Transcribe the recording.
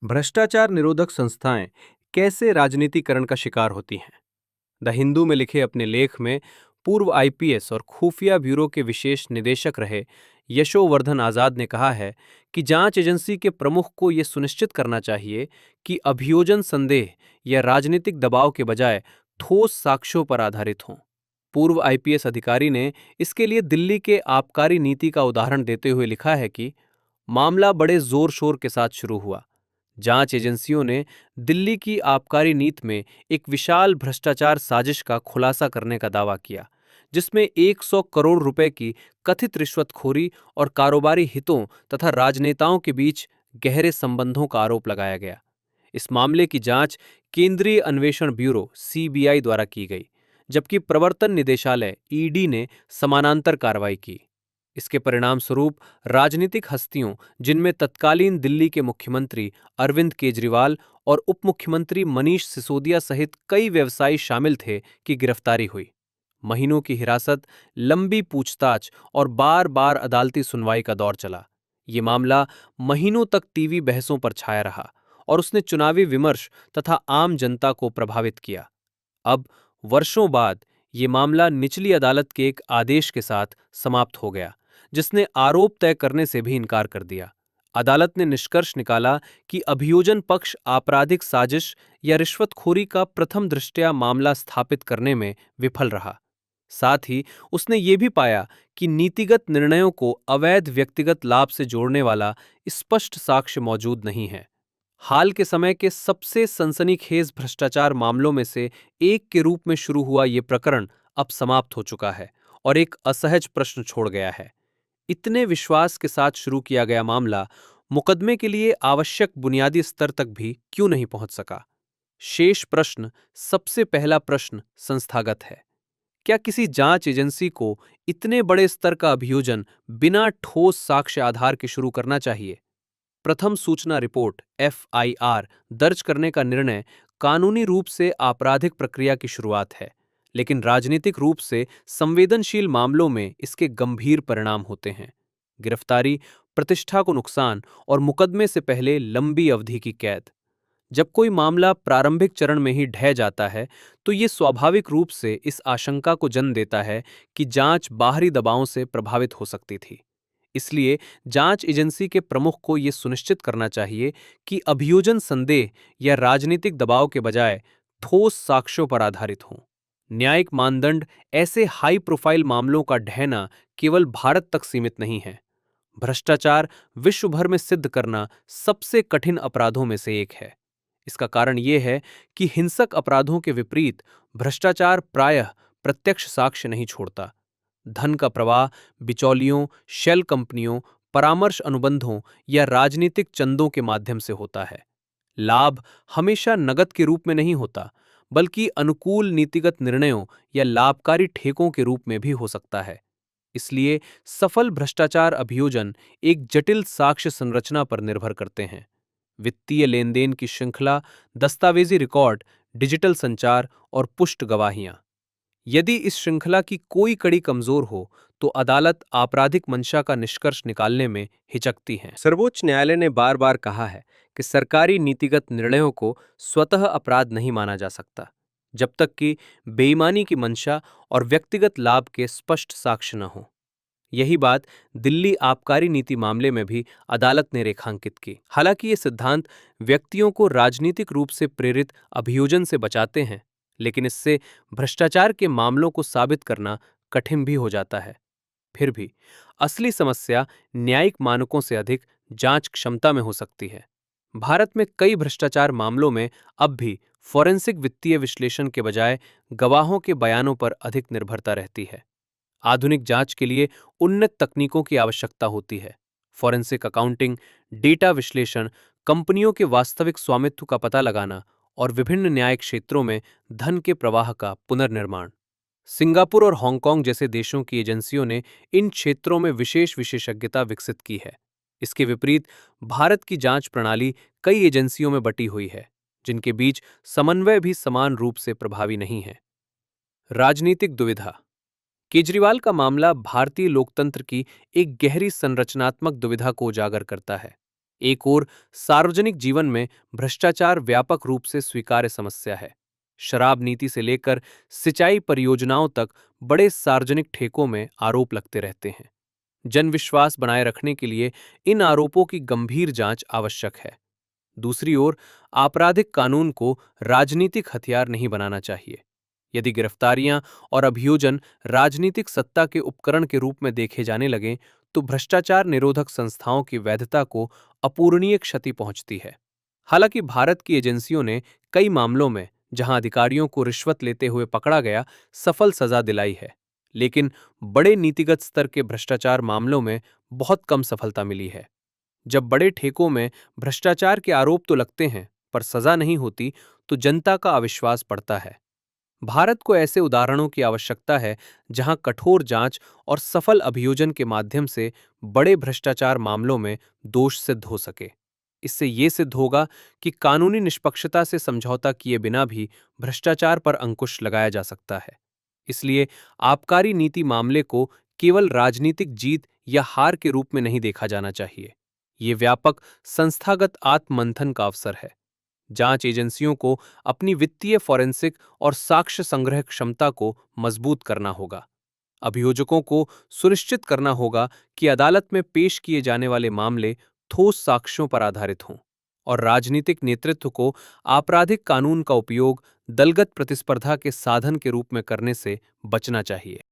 भ्रष्टाचार निरोधक संस्थाएं कैसे राजनीतिकरण का शिकार होती हैं? द हिंदू में लिखे अपने लेख में पूर्व आईपीएस और खुफिया ब्यूरो के विशेष निदेशक रहे यशोवर्धन आजाद ने कहा है कि जांच एजेंसी के प्रमुख को यह सुनिश्चित करना चाहिए कि अभियोजन संदेह या राजनीतिक दबाव के बजाय ठोस साक्ष्यों पर आधारित हों। पूर्व आईपीएस अधिकारी ने इसके लिए दिल्ली के आबकारी नीति का उदाहरण देते हुए लिखा है कि मामला बड़े जोर शोर के साथ शुरू हुआ। जांच एजेंसियों ने दिल्ली की आबकारी नीति में एक विशाल भ्रष्टाचार साजिश का खुलासा करने का दावा किया, जिसमें 100 करोड़ रुपए की कथित रिश्वतखोरी और कारोबारी हितों तथा राजनेताओं के बीच गहरे संबंधों का आरोप लगाया गया। इस मामले की जांच केंद्रीय अन्वेषण ब्यूरो सीबीआई द्वारा की गई, जबकि प्रवर्तन निदेशालय ईडी ने समानांतर कार्रवाई की। इसके परिणाम स्वरूप राजनीतिक हस्तियों, जिनमें तत्कालीन दिल्ली के मुख्यमंत्री अरविंद केजरीवाल और उप मुख्यमंत्री मनीष सिसोदिया सहित कई व्यवसायी शामिल थे, की गिरफ्तारी हुई। महीनों की हिरासत, लंबी पूछताछ और बार बार अदालती सुनवाई का दौर चला। ये मामला महीनों तक टीवी बहसों पर छाया रहा और उसने चुनावी विमर्श तथा आम जनता को प्रभावित किया। अब वर्षों बाद ये मामला निचली अदालत के एक आदेश के साथ समाप्त हो गया, जिसने आरोप तय करने से भी इनकार कर दिया। अदालत ने निष्कर्ष निकाला कि अभियोजन पक्ष आपराधिक साजिश या रिश्वतखोरी का प्रथम दृष्टया मामला स्थापित करने में विफल रहा। साथ ही उसने ये भी पाया कि नीतिगत निर्णयों को अवैध व्यक्तिगत लाभ से जोड़ने वाला स्पष्ट साक्ष्य मौजूद नहीं है। हाल के समय के सबसे सनसनीखेज भ्रष्टाचार मामलों में से एक के रूप में शुरू हुआ ये प्रकरण अब समाप्त हो चुका है और एक असहज प्रश्न छोड़ गया है। इतने विश्वास के साथ शुरू किया गया मामला मुकदमे के लिए आवश्यक बुनियादी स्तर तक भी क्यों नहीं पहुंच सका? शेष प्रश्न, सबसे पहला प्रश्न संस्थागत है। क्या किसी जांच एजेंसी को इतने बड़े स्तर का अभियोजन बिना ठोस साक्ष्य आधार के शुरू करना चाहिए? प्रथम सूचना रिपोर्ट एफआईआर दर्ज करने का निर्णय कानूनी रूप से आपराधिक प्रक्रिया की शुरुआत है, लेकिन राजनीतिक रूप से संवेदनशील मामलों में इसके गंभीर परिणाम होते हैं। गिरफ्तारी, प्रतिष्ठा को नुकसान और मुकदमे से पहले लंबी अवधि की कैद। जब कोई मामला प्रारंभिक चरण में ही ढह जाता है, तो ये स्वाभाविक रूप से इस आशंका को जन्म देता है कि जांच बाहरी दबावों से प्रभावित हो सकती थी। इसलिए जांच एजेंसी के प्रमुख को यह सुनिश्चित करना चाहिए कि अभियोजन संदेह या राजनीतिक दबाव के बजाय ठोस साक्ष्यों पर आधारित हों। न्यायिक मानदंड ऐसे हाई प्रोफाइल मामलों का ढहना केवल भारत तक सीमित नहीं है। भ्रष्टाचार विश्व भर में सिद्ध करना सबसे कठिन अपराधों में से एक है। इसका कारण यह है कि हिंसक अपराधों के विपरीत भ्रष्टाचार प्रायः प्रत्यक्ष साक्ष्य नहीं छोड़ता। धन का प्रवाह बिचौलियों, शेल कंपनियों, परामर्श अनुबंधों या राजनीतिक चंदों के माध्यम से होता है। लाभ हमेशा नकद के रूप में नहीं होता, बल्कि अनुकूल नीतिगत निर्णयों या लाभकारी ठेकों के रूप में भी हो सकता है। इसलिए सफल भ्रष्टाचार अभियोजन एक जटिल साक्ष्य संरचना पर निर्भर करते हैं। वित्तीय लेन देन की श्रृंखला, दस्तावेजी रिकॉर्ड, डिजिटल संचार और पुष्ट गवाहियां। यदि इस श्रृंखला की कोई कड़ी कमजोर हो, तो अदालत आपराधिक मंशा का निष्कर्ष निकालने में हिचकती है। सर्वोच्च न्यायालय ने बार बार कहा है कि सरकारी नीतिगत निर्णयों को स्वतः अपराध नहीं माना जा सकता, जब तक कि बेईमानी की मंशा और व्यक्तिगत लाभ के स्पष्ट साक्ष्य न हों। यही बात दिल्ली आबकारी नीति मामले में भी अदालत ने रेखांकित की। हालांकि ये सिद्धांत व्यक्तियों को राजनीतिक रूप से प्रेरित अभियोजन से बचाते हैं, लेकिन इससे भ्रष्टाचार के मामलों को साबित करना कठिन भी हो जाता है। फिर भी असली समस्या न्यायिक मानकों से अधिक जांच क्षमता में हो सकती है। भारत में कई भ्रष्टाचार मामलों में अब भी फॉरेंसिक वित्तीय विश्लेषण के बजाय गवाहों के बयानों पर अधिक निर्भरता रहती है। आधुनिक जांच के लिए उन्नत तकनीकों की आवश्यकता होती है। फॉरेंसिक अकाउंटिंग, डेटा विश्लेषण, कंपनियों के वास्तविक स्वामित्व का पता लगाना और विभिन्न न्याय क्षेत्रों में धन के प्रवाह का पुनर्निर्माण। सिंगापुर और हांगकांग जैसे देशों की एजेंसियों ने इन क्षेत्रों में विशेष विशेषज्ञता विकसित की है। इसके विपरीत भारत की जांच प्रणाली कई एजेंसियों में बटी हुई है, जिनके बीच समन्वय भी समान रूप से प्रभावी नहीं है। राजनीतिक दुविधा। केजरीवाल का मामला भारतीय लोकतंत्र की एक गहरी संरचनात्मक दुविधा को उजागर करता है। एक ओर सार्वजनिक जीवन में भ्रष्टाचार व्यापक रूप से स्वीकार्य समस्या है। शराब नीति से लेकर सिंचाई परियोजनाओं तक बड़े सार्वजनिक ठेकों में आरोप लगते रहते हैं। जन विश्वास बनाए रखने के लिए इन आरोपों की गंभीर जांच आवश्यक है। दूसरी ओर, आपराधिक कानून को राजनीतिक हथियार नहीं बनाना चाहिए। यदि गिरफ्तारियां और अभियोजन राजनीतिक सत्ता के उपकरण के रूप में देखे जाने लगें, तो भ्रष्टाचार निरोधक संस्थाओं की वैधता को अपूरणीय क्षति पहुंचती है। हालांकि भारत की एजेंसियों ने कई मामलों में, जहां अधिकारियों को रिश्वत लेते हुए पकड़ा गया, सफल सजा दिलाई है। लेकिन बड़े नीतिगत स्तर के भ्रष्टाचार मामलों में बहुत कम सफलता मिली है। जब बड़े ठेकों में भ्रष्टाचार के आरोप तो लगते हैं, पर सजा नहीं होती, तो जनता का अविश्वास बढ़ता है। भारत को ऐसे उदाहरणों की आवश्यकता है जहां कठोर जांच और सफल अभियोजन के माध्यम से बड़े भ्रष्टाचार मामलों में दोष सिद्ध हो सके। इससे ये सिद्ध होगा कि कानूनी निष्पक्षता से समझौता किए बिना भी भ्रष्टाचार पर अंकुश लगाया जा सकता है। इसलिए आबकारी नीति मामले को केवल राजनीतिक जीत या हार के रूप में नहीं देखा जाना चाहिए। ये व्यापक संस्थागत आत्ममंथन का अवसर है। जांच एजेंसियों को अपनी वित्तीय, फॉरेंसिक और साक्ष्य संग्रह क्षमता को मजबूत करना होगा। अभियोजकों को सुनिश्चित करना होगा कि अदालत में पेश किए जाने वाले मामले ठोस साक्ष्यों पर आधारित हों, और राजनीतिक नेतृत्व को आपराधिक कानून का उपयोग दलगत प्रतिस्पर्धा के साधन के रूप में करने से बचना चाहिए।